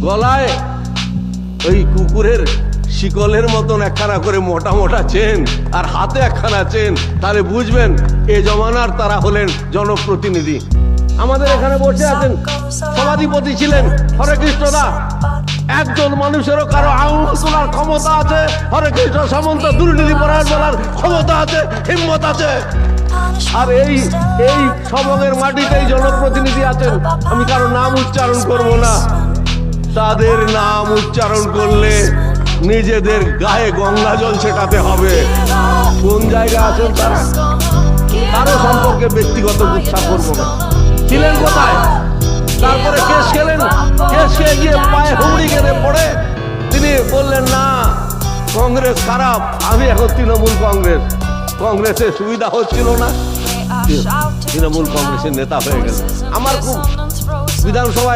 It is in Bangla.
গলায় ওই কুকুরের শিকলের মতন একখানা করে মোটা মোটা চেন আর হাতে একখানা চেন, তাহলে বুঝবেন এ জমানার তারা হলেন জনপ্রতিনিধি। আমাদের এখানে বসে আছেন, সভাধিপতি ছিলেন হরে কৃষ্ণদা। একজন মানুষেরও কারো আঙুল তোলার ক্ষমতা আছে, হরে কৃষ্ণ সামন্ত দুর্নীতি পরায়ণ বলার ক্ষমতা আছে, হিম্মত আছে। আর এই সবগের মাটিতেই জনপ্রতিনিধি আছেন, আমি কারো নাম উচ্চারণ করব না। তাদের নাম উচ্চারণ করলে নিজেদের গায়ে গঙ্গা জল ছেটাতে হবে। কোন জায়গায় আছেন তারা? কারো সম্পর্কে ব্যক্তিগত গুচ্ছা করব না। ছিলেন কোথায়? তারপরে কেস খেলেন, কেস খেয়ে গিয়ে পায়ে হুমড়ি কেঁদে পড়ে তিনি বললেন না কংগ্রেস খারাপ, আমি এখন তৃণমূল কংগ্রেসের সুবিধা হচ্ছিল না, তৃণমূল কংগ্রেসের নেতা হয়ে গেল। আমার খুব বিধানসভায়